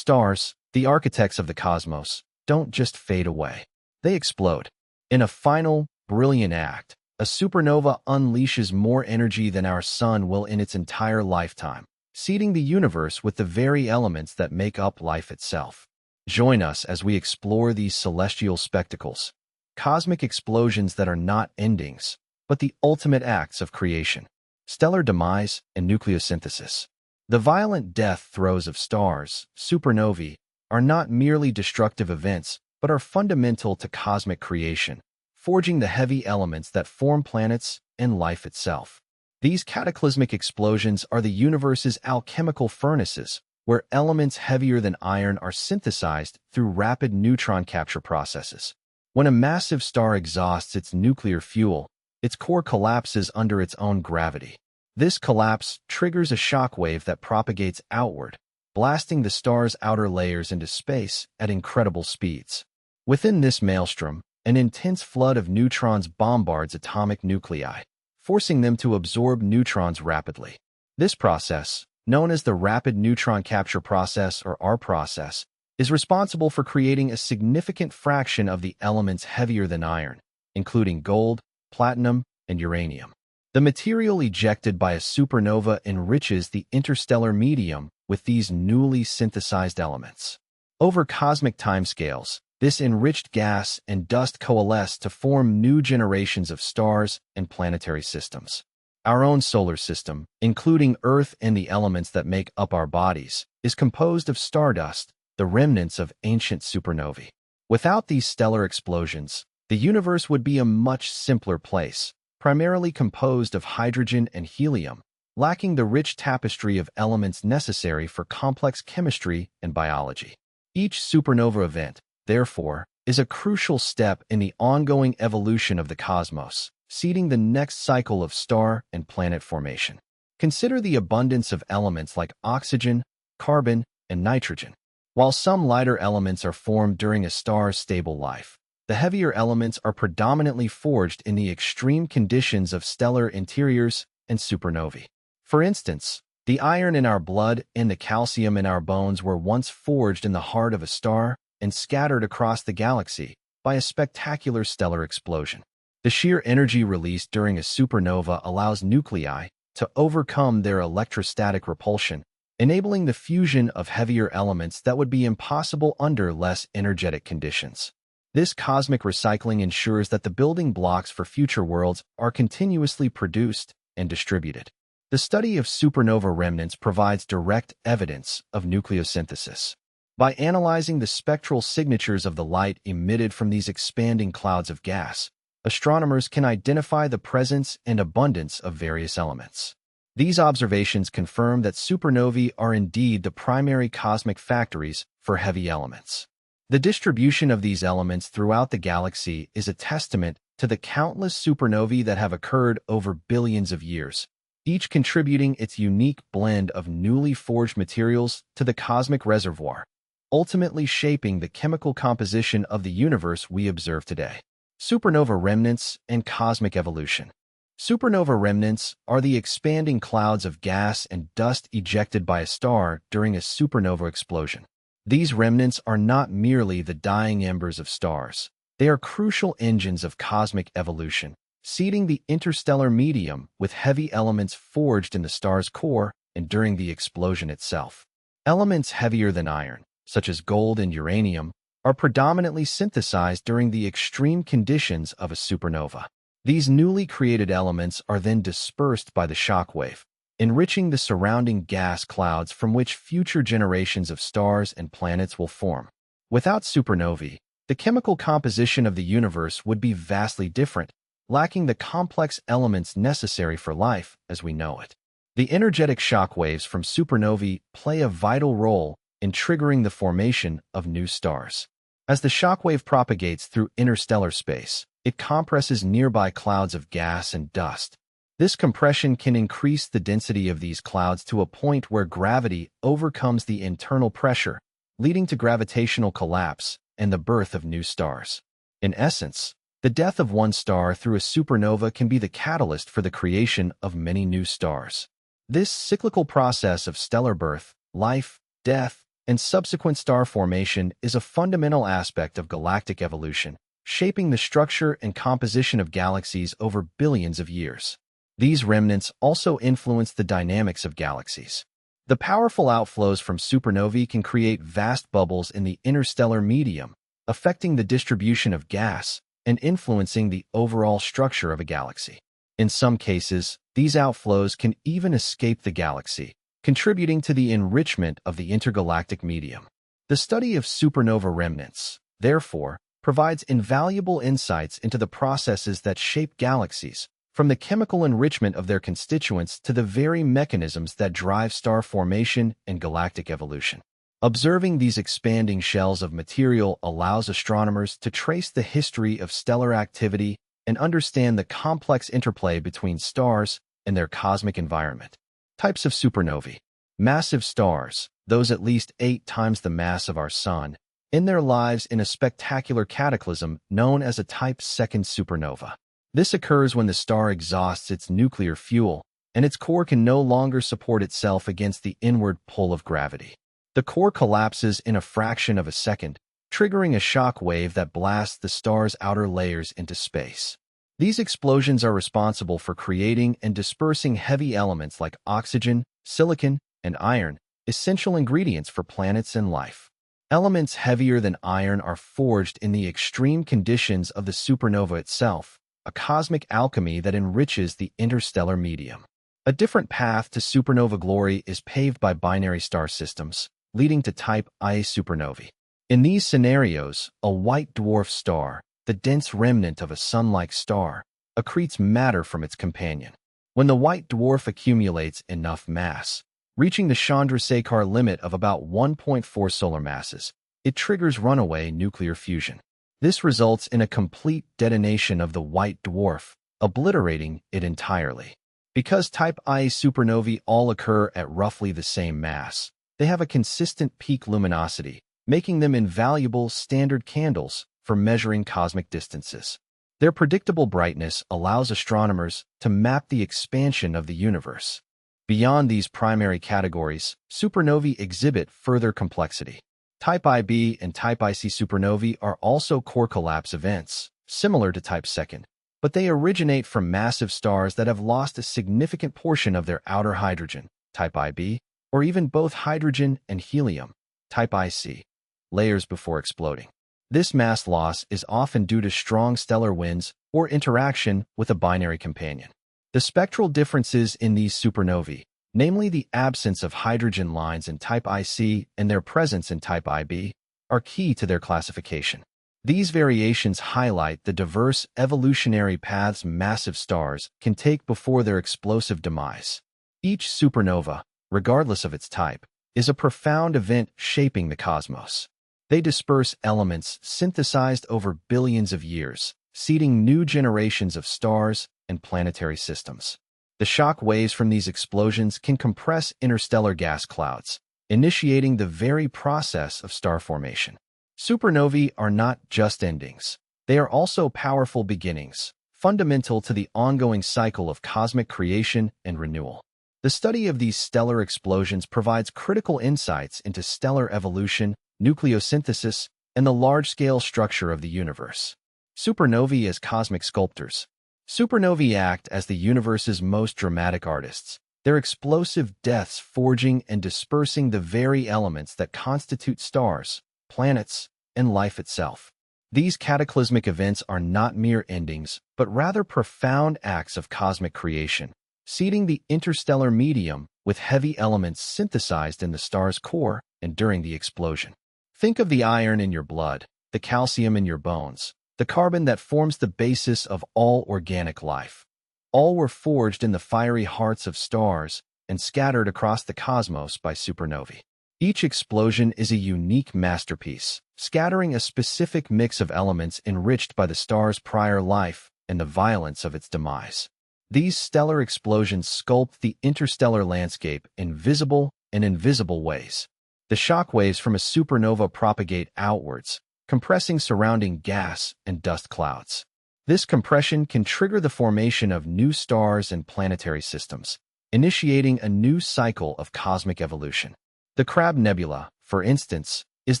Stars, the architects of the cosmos, don't just fade away. They explode. In a final, brilliant act, a supernova unleashes more energy than our sun will in its entire lifetime, seeding the universe with the very elements that make up life itself. Join us as we explore these celestial spectacles, cosmic explosions that are not endings, but the ultimate acts of creation, stellar demise and nucleosynthesis. The violent death throes of stars, supernovae, are not merely destructive events, but are fundamental to cosmic creation, forging the heavy elements that form planets and life itself. These cataclysmic explosions are the universe's alchemical furnaces, where elements heavier than iron are synthesized through rapid neutron capture processes. When a massive star exhausts its nuclear fuel, its core collapses under its own gravity. This collapse triggers a shockwave that propagates outward, blasting the star's outer layers into space at incredible speeds. Within this maelstrom, an intense flood of neutrons bombards atomic nuclei, forcing them to absorb neutrons rapidly. This process, known as the Rapid Neutron Capture Process or R process, is responsible for creating a significant fraction of the elements heavier than iron, including gold, platinum, and uranium. The material ejected by a supernova enriches the interstellar medium with these newly synthesized elements. Over cosmic timescales, this enriched gas and dust coalesce to form new generations of stars and planetary systems. Our own solar system, including Earth and the elements that make up our bodies, is composed of stardust, the remnants of ancient supernovae. Without these stellar explosions, the universe would be a much simpler place, primarily composed of hydrogen and helium, lacking the rich tapestry of elements necessary for complex chemistry and biology. Each supernova event, therefore, is a crucial step in the ongoing evolution of the cosmos, seeding the next cycle of star and planet formation. Consider the abundance of elements like oxygen, carbon, and nitrogen. While some lighter elements are formed during a star's stable life, the heavier elements are predominantly forged in the extreme conditions of stellar interiors and supernovae. For instance, the iron in our blood and the calcium in our bones were once forged in the heart of a star and scattered across the galaxy by a spectacular stellar explosion. The sheer energy released during a supernova allows nuclei to overcome their electrostatic repulsion, enabling the fusion of heavier elements that would be impossible under less energetic conditions. This cosmic recycling ensures that the building blocks for future worlds are continuously produced and distributed. The study of supernova remnants provides direct evidence of nucleosynthesis. By analyzing the spectral signatures of the light emitted from these expanding clouds of gas, astronomers can identify the presence and abundance of various elements. These observations confirm that supernovae are indeed the primary cosmic factories for heavy elements. The distribution of these elements throughout the galaxy is a testament to the countless supernovae that have occurred over billions of years, each contributing its unique blend of newly forged materials to the cosmic reservoir, ultimately shaping the chemical composition of the universe we observe today. Supernova remnants and cosmic evolution. Supernova remnants are the expanding clouds of gas and dust ejected by a star during a supernova explosion. These remnants are not merely the dying embers of stars. They are crucial engines of cosmic evolution, seeding the interstellar medium with heavy elements forged in the star's core and during the explosion itself. Elements heavier than iron, such as gold and uranium, are predominantly synthesized during the extreme conditions of a supernova. These newly created elements are then dispersed by the shockwave, enriching the surrounding gas clouds from which future generations of stars and planets will form. Without supernovae, the chemical composition of the universe would be vastly different, lacking the complex elements necessary for life as we know it. The energetic shockwaves from supernovae play a vital role in triggering the formation of new stars. As the shockwave propagates through interstellar space, it compresses nearby clouds of gas and dust. This compression can increase the density of these clouds to a point where gravity overcomes the internal pressure, leading to gravitational collapse and the birth of new stars. In essence, the death of one star through a supernova can be the catalyst for the creation of many new stars. This cyclical process of stellar birth, life, death, and subsequent star formation is a fundamental aspect of galactic evolution, shaping the structure and composition of galaxies over billions of years. These remnants also influence the dynamics of galaxies. The powerful outflows from supernovae can create vast bubbles in the interstellar medium, affecting the distribution of gas and influencing the overall structure of a galaxy. In some cases, these outflows can even escape the galaxy, contributing to the enrichment of the intergalactic medium. The study of supernova remnants, therefore, provides invaluable insights into the processes that shape galaxies, from the chemical enrichment of their constituents to the very mechanisms that drive star formation and galactic evolution. Observing these expanding shells of material allows astronomers to trace the history of stellar activity and understand the complex interplay between stars and their cosmic environment. Types of supernovae. Massive stars, those at least 8 times the mass of our Sun, end their lives in a spectacular cataclysm known as a Type II supernova. This occurs when the star exhausts its nuclear fuel, and its core can no longer support itself against the inward pull of gravity. The core collapses in a fraction of a second, triggering a shock wave that blasts the star's outer layers into space. These explosions are responsible for creating and dispersing heavy elements like oxygen, silicon, and iron, essential ingredients for planets and life. Elements heavier than iron are forged in the extreme conditions of the supernova itself, a cosmic alchemy that enriches the interstellar medium. A different path to supernova glory is paved by binary star systems, leading to Type Ia supernovae. In these scenarios, a white dwarf star, the dense remnant of a sun-like star, accretes matter from its companion. When the white dwarf accumulates enough mass, reaching the Chandrasekhar limit of about 1.4 solar masses, it triggers runaway nuclear fusion. This results in a complete detonation of the white dwarf, obliterating it entirely. Because Type Ia supernovae all occur at roughly the same mass, they have a consistent peak luminosity, making them invaluable standard candles for measuring cosmic distances. Their predictable brightness allows astronomers to map the expansion of the universe. Beyond these primary categories, supernovae exhibit further complexity. Type Ib and Type Ic supernovae are also core collapse events, similar to Type II, but they originate from massive stars that have lost a significant portion of their outer hydrogen, Type Ib, or even both hydrogen and helium, Type Ic, layers before exploding. This mass loss is often due to strong stellar winds or interaction with a binary companion. The spectral differences in these supernovae, namely the absence of hydrogen lines in Type Ic and their presence in Type Ib, are key to their classification. These variations highlight the diverse evolutionary paths massive stars can take before their explosive demise. Each supernova, regardless of its type, is a profound event shaping the cosmos. They disperse elements synthesized over billions of years, seeding new generations of stars and planetary systems. The shock waves from these explosions can compress interstellar gas clouds, initiating the very process of star formation. Supernovae are not just endings. They are also powerful beginnings, fundamental to the ongoing cycle of cosmic creation and renewal. The study of these stellar explosions provides critical insights into stellar evolution, nucleosynthesis, and the large-scale structure of the universe. Supernovae as cosmic sculptors. Supernovae act as the universe's most dramatic artists, their explosive deaths forging and dispersing the very elements that constitute stars, planets, and life itself. These cataclysmic events are not mere endings, but rather profound acts of cosmic creation, seeding the interstellar medium with heavy elements synthesized in the star's core and during the explosion. Think of the iron in your blood, the calcium in your bones, the carbon that forms the basis of all organic life. All were forged in the fiery hearts of stars and scattered across the cosmos by supernovae. Each explosion is a unique masterpiece, scattering a specific mix of elements enriched by the star's prior life and the violence of its demise. These stellar explosions sculpt the interstellar landscape in visible and invisible ways. The shock waves from a supernova propagate outwards, compressing surrounding gas and dust clouds. This compression can trigger the formation of new stars and planetary systems, initiating a new cycle of cosmic evolution. The Crab Nebula, for instance, is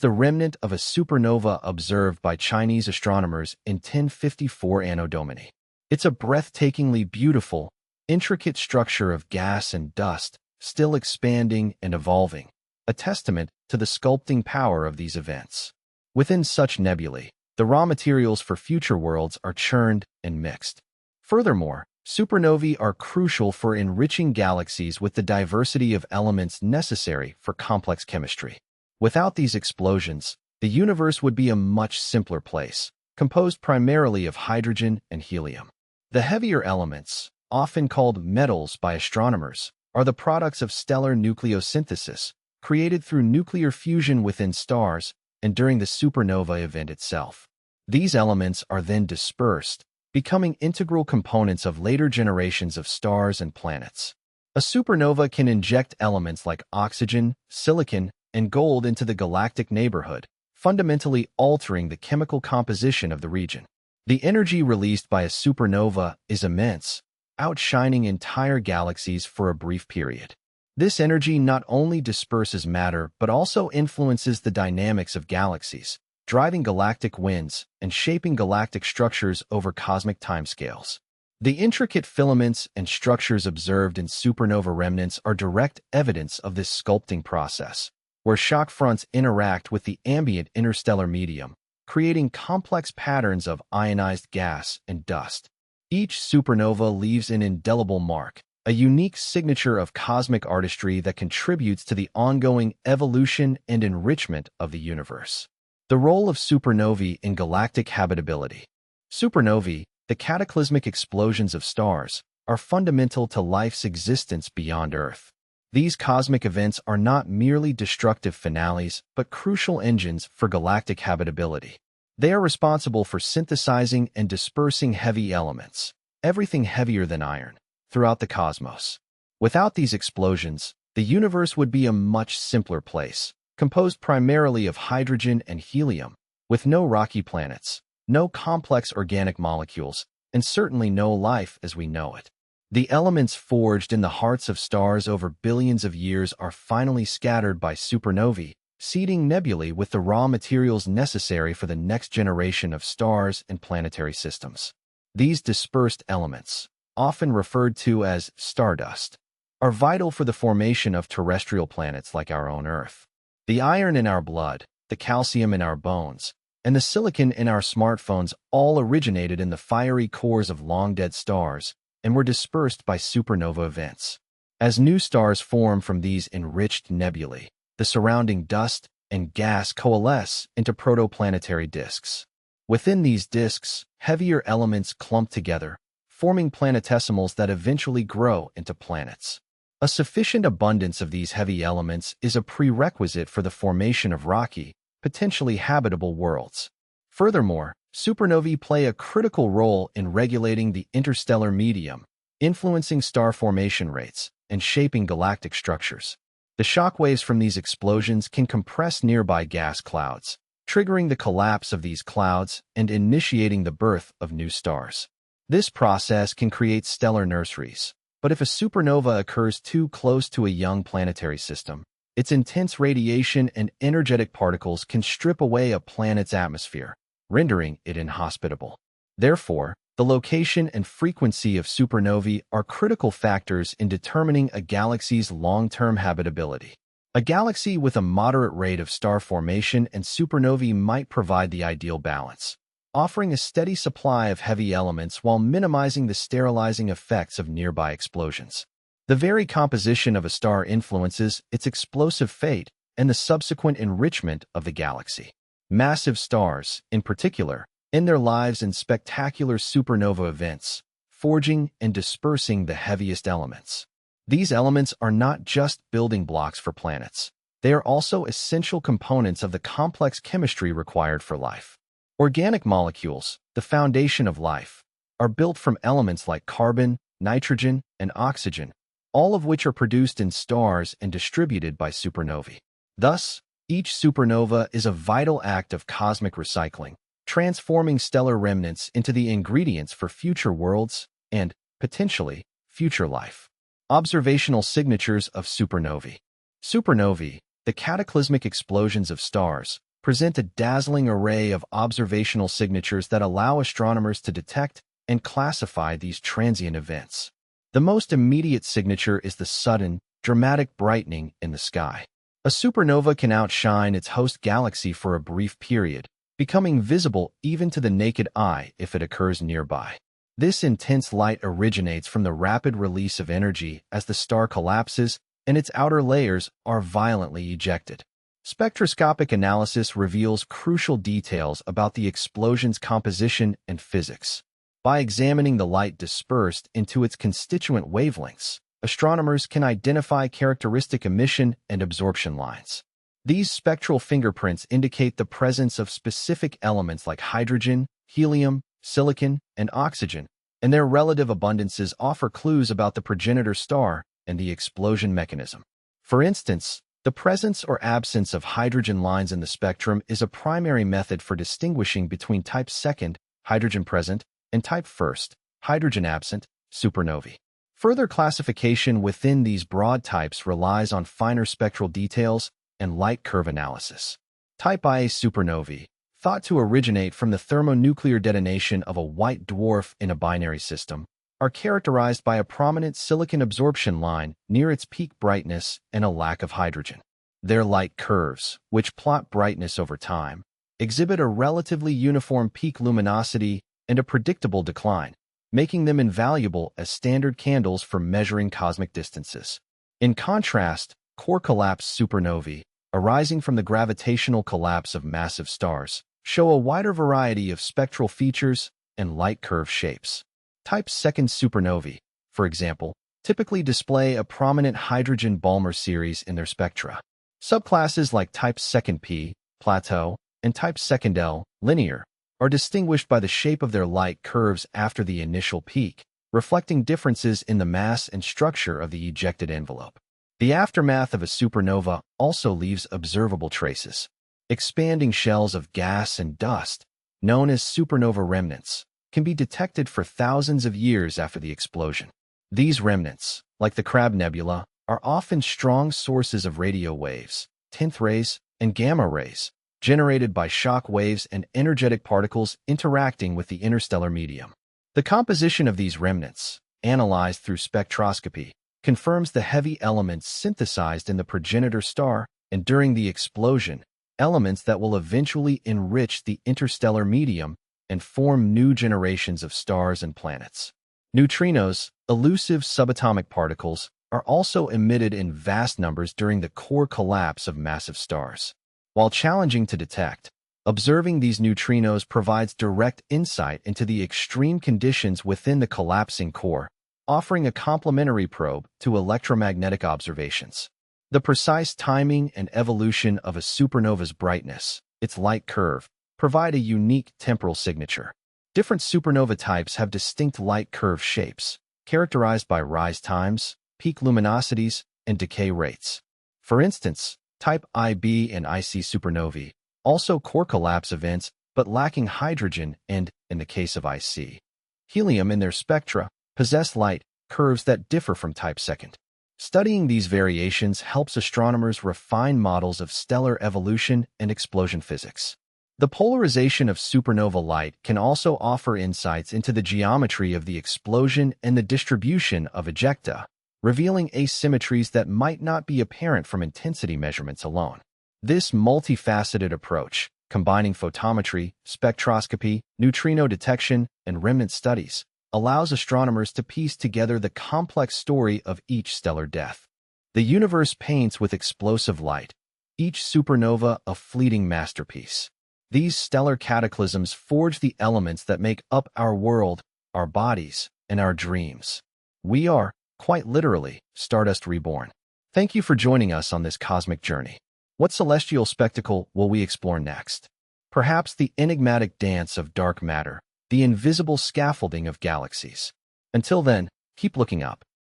the remnant of a supernova observed by Chinese astronomers in 1054 Anno Domini. It's a breathtakingly beautiful, intricate structure of gas and dust, still expanding and evolving, a testament to the sculpting power of these events. Within such nebulae, the raw materials for future worlds are churned and mixed. Furthermore, supernovae are crucial for enriching galaxies with the diversity of elements necessary for complex chemistry. Without these explosions, the universe would be a much simpler place, composed primarily of hydrogen and helium. The heavier elements, often called metals by astronomers, are the products of stellar nucleosynthesis, created through nuclear fusion within stars and during the supernova event itself. These elements are then dispersed, becoming integral components of later generations of stars and planets. A supernova can inject elements like oxygen, silicon, and gold into the galactic neighborhood, fundamentally altering the chemical composition of the region. The energy released by a supernova is immense, outshining entire galaxies for a brief period. This energy not only disperses matter but also influences the dynamics of galaxies, driving galactic winds and shaping galactic structures over cosmic timescales. The intricate filaments and structures observed in supernova remnants are direct evidence of this sculpting process, where shock fronts interact with the ambient interstellar medium, creating complex patterns of ionized gas and dust. Each supernova leaves an indelible mark, a unique signature of cosmic artistry that contributes to the ongoing evolution and enrichment of the universe. The role of supernovae in galactic habitability. Supernovae, the cataclysmic explosions of stars, are fundamental to life's existence beyond Earth. These cosmic events are not merely destructive finales, but crucial engines for galactic habitability. They are responsible for synthesizing and dispersing heavy elements, everything heavier than iron, throughout the cosmos. Without these explosions, the universe would be a much simpler place, composed primarily of hydrogen and helium, with no rocky planets, no complex organic molecules, and certainly no life as we know it. The elements forged in the hearts of stars over billions of years are finally scattered by supernovae, seeding nebulae with the raw materials necessary for the next generation of stars and planetary systems. These dispersed elements, often referred to as stardust, are vital for the formation of terrestrial planets like our own Earth. The iron in our blood, the calcium in our bones, and the silicon in our smartphones all originated in the fiery cores of long-dead stars and were dispersed by supernova events. As new stars form from these enriched nebulae, the surrounding dust and gas coalesce into protoplanetary disks. Within these disks, heavier elements clump together, forming planetesimals that eventually grow into planets. A sufficient abundance of these heavy elements is a prerequisite for the formation of rocky, potentially habitable worlds. Furthermore, supernovae play a critical role in regulating the interstellar medium, influencing star formation rates and shaping galactic structures. The shockwaves from these explosions can compress nearby gas clouds, triggering the collapse of these clouds and initiating the birth of new stars. This process can create stellar nurseries, but if a supernova occurs too close to a young planetary system, its intense radiation and energetic particles can strip away a planet's atmosphere, rendering it inhospitable. Therefore, the location and frequency of supernovae are critical factors in determining a galaxy's long-term habitability. A galaxy with a moderate rate of star formation and supernovae might provide the ideal balance, offering a steady supply of heavy elements while minimizing the sterilizing effects of nearby explosions. The very composition of a star influences its explosive fate and the subsequent enrichment of the galaxy. Massive stars, in particular, end their lives in spectacular supernova events, forging and dispersing the heaviest elements. These elements are not just building blocks for planets. They are also essential components of the complex chemistry required for life. Organic molecules, the foundation of life, are built from elements like carbon, nitrogen, and oxygen, all of which are produced in stars and distributed by supernovae. Thus, each supernova is a vital act of cosmic recycling, transforming stellar remnants into the ingredients for future worlds and, potentially, future life. Observational signatures of supernovae. Supernovae, The cataclysmic explosions of stars present a dazzling array of observational signatures that allow astronomers to detect and classify these transient events. The most immediate signature is the sudden, dramatic brightening in the sky. A supernova can outshine its host galaxy for a brief period, becoming visible even to the naked eye if it occurs nearby. This intense light originates from the rapid release of energy as the star collapses and its outer layers are violently ejected. Spectroscopic analysis reveals crucial details about the explosion's composition and physics. By examining the light dispersed into its constituent wavelengths, astronomers can identify characteristic emission and absorption lines. These spectral fingerprints indicate the presence of specific elements like hydrogen, helium, silicon, and oxygen, and their relative abundances offer clues about the progenitor star and the explosion mechanism. For instance, the presence or absence of hydrogen lines in the spectrum is a primary method for distinguishing between type second, hydrogen present, and type first, hydrogen absent, supernovae. Further classification within these broad types relies on finer spectral details and light curve analysis. Type Ia supernovae, thought to originate from the thermonuclear detonation of a white dwarf in a binary system, are characterized by a prominent silicon absorption line near its peak brightness and a lack of hydrogen. Their light curves, which plot brightness over time, exhibit a relatively uniform peak luminosity and a predictable decline, making them invaluable as standard candles for measuring cosmic distances. In contrast, core collapse supernovae, arising from the gravitational collapse of massive stars, show a wider variety of spectral features and light curve shapes. Type second supernovae, for example, typically display a prominent hydrogen-Balmer series in their spectra. Subclasses like type second P, plateau, and type second L, linear, are distinguished by the shape of their light curves after the initial peak, reflecting differences in the mass and structure of the ejected envelope. The aftermath of a supernova also leaves observable traces. Expanding shells of gas and dust, known as supernova remnants, can be detected for thousands of years after the explosion. These remnants, like the Crab Nebula, are often strong sources of radio waves, T rays, and gamma rays, generated by shock waves and energetic particles interacting with the interstellar medium. The composition of these remnants, analyzed through spectroscopy, confirms the heavy elements synthesized in the progenitor star and during the explosion, elements that will eventually enrich the interstellar medium and form new generations of stars and planets. Neutrinos, elusive subatomic particles, are also emitted in vast numbers during the core collapse of massive stars. While challenging to detect, observing these neutrinos provides direct insight into the extreme conditions within the collapsing core, offering a complementary probe to electromagnetic observations. The precise timing and evolution of a supernova's brightness, its light curve, provide a unique temporal signature. Different supernova types have distinct light curve shapes, characterized by rise times, peak luminosities, and decay rates. For instance, type IB and IC supernovae, also core collapse events but lacking hydrogen and, in the case of IC, helium in their spectra, possess light curves that differ from type second. Studying these variations helps astronomers refine models of stellar evolution and explosion physics. The polarization of supernova light can also offer insights into the geometry of the explosion and the distribution of ejecta, revealing asymmetries that might not be apparent from intensity measurements alone. This multifaceted approach, combining photometry, spectroscopy, neutrino detection, and remnant studies, allows astronomers to piece together the complex story of each stellar death. The universe paints with explosive light, each supernova a fleeting masterpiece. These stellar cataclysms forge the elements that make up our world, our bodies, and our dreams. We are, quite literally, Stardust Reborn. Thank you for joining us on this cosmic journey. What celestial spectacle will we explore next? Perhaps the enigmatic dance of dark matter, the invisible scaffolding of galaxies. Until then, keep looking up.